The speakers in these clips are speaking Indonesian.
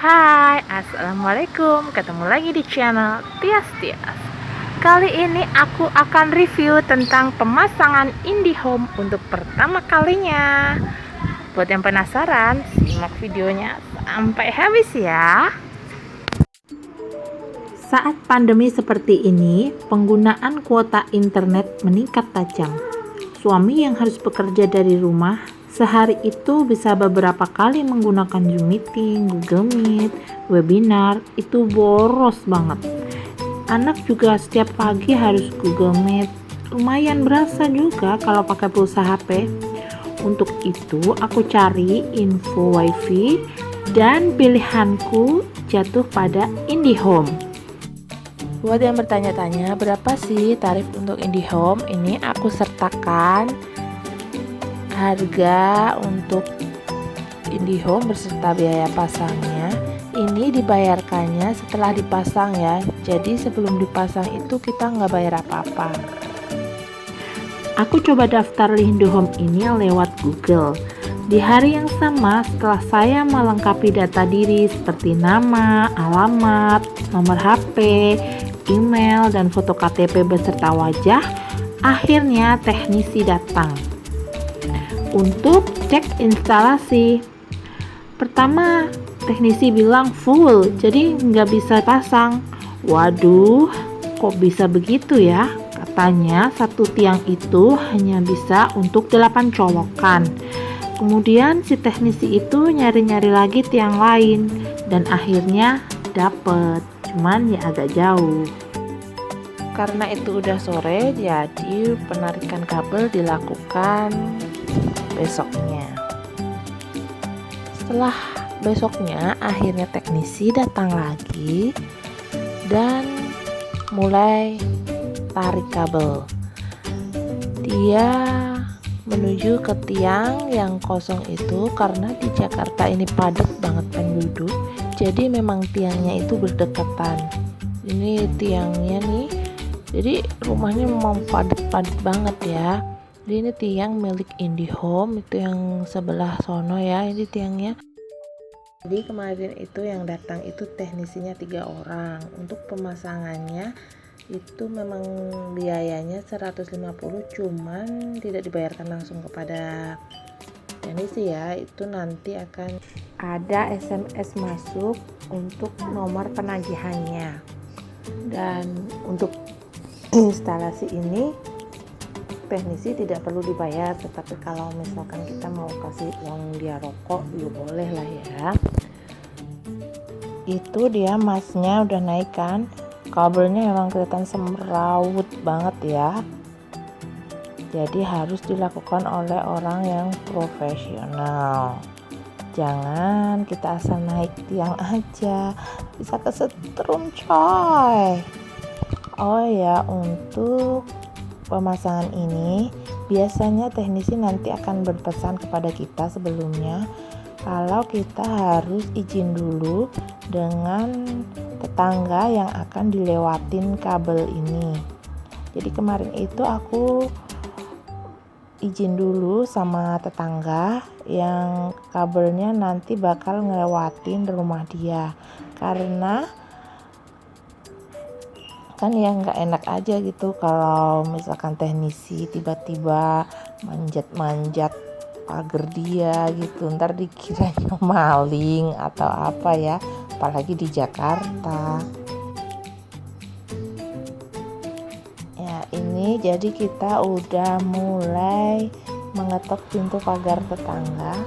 Hai, Assalamualaikum. Ketemu lagi di channel Tias Tias. Kali ini aku akan review tentang pemasangan IndiHome untuk pertama kalinya. Buat yang penasaran, simak videonya sampai habis ya. Saat pandemi seperti ini, penggunaan kuota internet meningkat tajam. Suami yang harus bekerja dari rumah sehari itu bisa beberapa kali menggunakan Zoom meeting, Google Meet, webinar, itu boros banget. Anak juga setiap pagi harus Google Meet, lumayan berasa juga kalau pakai pulsa HP. Untuk itu aku cari info wifi dan pilihanku jatuh pada IndiHome. Buat yang bertanya-tanya berapa sih tarif untuk IndiHome, ini aku sertakan harga untuk IndiHome beserta biaya pasangnya. Ini dibayarkannya setelah dipasang ya, jadi sebelum dipasang itu kita nggak bayar apa-apa. Aku coba daftar IndiHome ini lewat Google. Di hari yang sama, setelah saya melengkapi data diri seperti nama, alamat, nomor HP, email, dan foto KTP beserta wajah, akhirnya teknisi datang untuk cek instalasi. Pertama, teknisi bilang full, jadi nggak bisa pasang. Waduh, kok bisa begitu ya? Katanya satu tiang itu hanya bisa untuk 8 colokan. Kemudian si teknisi itu nyari-nyari lagi tiang lain dan akhirnya dapet, cuman ya agak jauh. Karena itu udah sore, jadi penarikan kabel dilakukan besoknya. Setelah besoknya akhirnya teknisi datang lagi dan mulai tarik kabel. Dia menuju ke tiang yang kosong itu karena di Jakarta ini padat banget penduduk, jadi memang tiangnya itu berdekatan. Ini tiangnya nih, jadi rumahnya memang padat banget ya. Jadi ini tiang milik IndiHome, itu yang sebelah sono ya, ini tiangnya. Jadi kemarin itu yang datang itu teknisinya 3 orang. Untuk pemasangannya itu memang biayanya 150, cuman tidak dibayarkan langsung kepada teknisi ya, itu nanti akan ada SMS masuk untuk nomor penagihannya. Dan untuk instalasi ini teknisi tidak perlu dibayar, tetapi kalau misalkan kita mau kasih uang dia rokok ya boleh lah ya. Itu dia masnya udah naik kan, kabelnya emang kelihatan semrawut banget ya, jadi harus dilakukan oleh orang yang profesional. Jangan kita asal naik tiang aja, bisa kesetrum coy. Oh ya, untuk pemasangan ini biasanya teknisi nanti akan berpesan kepada kita sebelumnya kalau kita harus izin dulu dengan tetangga yang akan dilewatin kabel ini. Jadi kemarin itu aku izin dulu sama tetangga yang kabelnya nanti bakal ngelewatin rumah dia, karena kan ya nggak enak aja gitu kalau misalkan teknisi tiba-tiba manjat-manjat pagar dia gitu, ntar dikiranya maling atau apa ya, apalagi di Jakarta ya. Ini jadi kita udah mulai mengetok pintu pagar tetangga.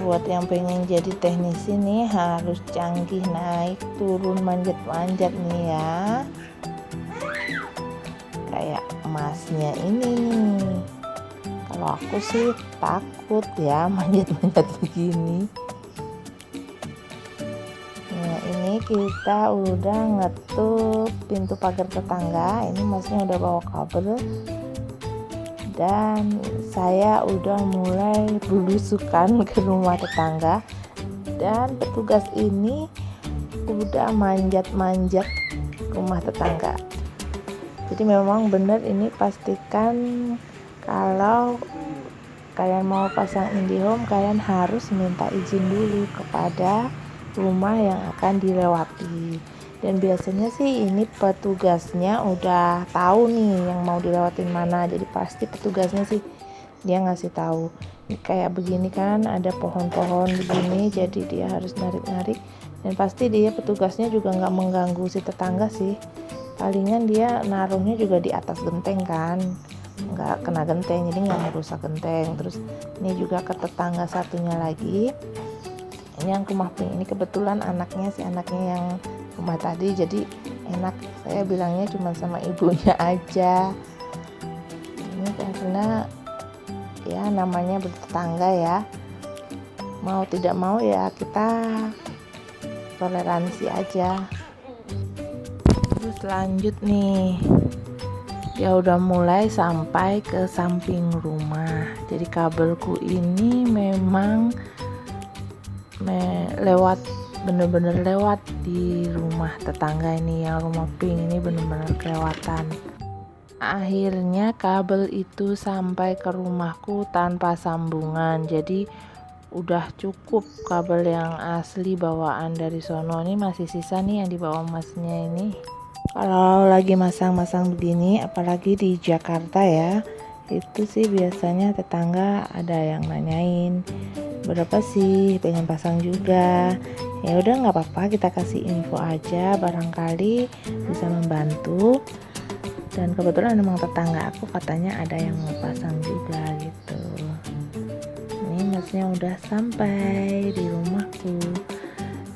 Buat yang pengen jadi teknisi nih harus canggih, naik turun manjat-manjat nih ya, kayak emasnya ini nih. Kalau aku sih takut ya manjat-manjat begini. Nah ini kita udah ngetuk pintu pagar tetangga, ini masnya udah bawa kabel dan saya udah mulai belusukan ke rumah tetangga, dan petugas ini udah manjat-manjat rumah tetangga. Jadi memang benar ini pastikan kalau kalian mau pasang IndiHome, kalian harus minta izin dulu kepada rumah yang akan dilewati. Dan biasanya sih ini petugasnya udah tahu nih yang mau dilewatin mana, jadi pasti petugasnya sih dia ngasih tahu. Ini kayak begini kan, ada pohon-pohon begini, jadi dia harus narik-narik. Dan pasti dia petugasnya juga nggak mengganggu si tetangga sih, palingan dia naruhnya juga di atas genteng kan, nggak kena genteng, jadi nggak merusak genteng. Terus ini juga ke tetangga satunya lagi, ini yang rumah pink ini kebetulan si anaknya yang rumah tadi, jadi enak saya bilangnya cuma sama ibunya aja. Ini karena ya namanya bertetangga ya, mau tidak mau ya kita toleransi aja. Terus lanjut nih, dia udah mulai sampai ke samping rumah, jadi kabelku ini memang lewat, bener-bener lewat di rumah tetangga ini, yang rumah pink ini bener-bener kelewatan. Akhirnya kabel itu sampai ke rumahku tanpa sambungan, jadi udah cukup kabel yang asli bawaan dari sono. Ini masih sisa nih yang dibawa masnya ini. Kalau lagi masang-masang begini, apalagi di Jakarta ya, itu sih biasanya tetangga ada yang nanyain, berapa sih, pengen pasang juga. Ya udah nggak apa-apa, kita kasih info aja, barangkali bisa membantu. Dan kebetulan emang tetangga aku katanya ada yang mau pasang juga gitu. Ini masnya udah sampai di rumahku.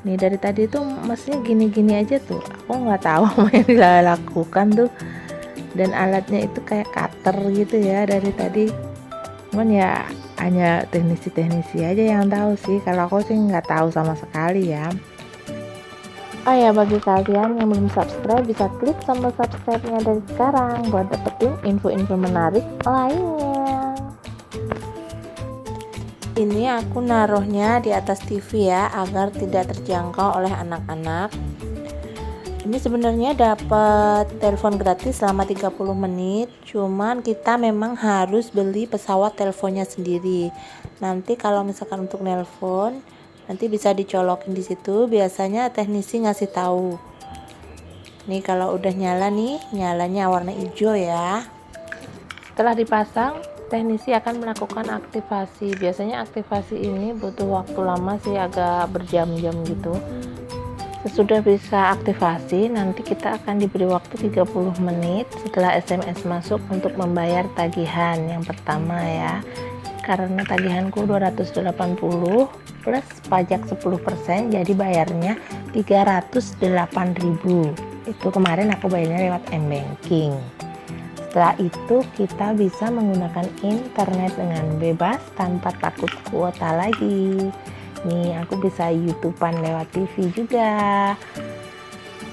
Nih dari tadi tuh masnya gini-gini aja tuh, aku nggak tahu apa yang dilakukan tuh. Dan alatnya itu kayak cutter gitu ya dari tadi. Cuman ya hanya teknisi-teknisi aja yang tahu sih, kalau aku sih nggak tahu sama sekali ya. Oh ya, bagi kalian yang belum subscribe bisa klik tombol subscribe-nya dari sekarang buat dapetin info-info menarik lainnya. Ini aku naruhnya di atas TV ya, agar tidak terjangkau oleh anak-anak. Ini sebenarnya dapat telepon gratis selama 30 menit, cuman kita memang harus beli pesawat teleponnya sendiri. Nanti kalau misalkan untuk nelpon, nanti bisa dicolokin di situ, biasanya teknisi ngasih tahu. Nih kalau udah nyala nih, nyalanya warna hijau ya. Setelah dipasang, teknisi akan melakukan aktivasi. Biasanya aktivasi ini butuh waktu lama sih, agak berjam-jam gitu. Sesudah bisa aktivasi, nanti kita akan diberi waktu 30 menit setelah SMS masuk untuk membayar tagihan yang pertama ya. Karena tagihanku 280 plus pajak 10%, jadi bayarnya 308.000. Itu kemarin aku bayarnya lewat m-banking. Setelah itu kita bisa menggunakan internet dengan bebas tanpa takut kuota lagi. Nih aku bisa YouTubean lewat TV juga.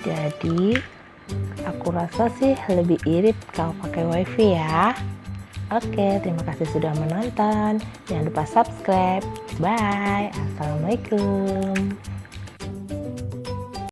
Jadi aku rasa sih lebih irit kalau pakai wifi ya. Oke, terima kasih sudah menonton. Jangan lupa subscribe. Bye. Assalamualaikum.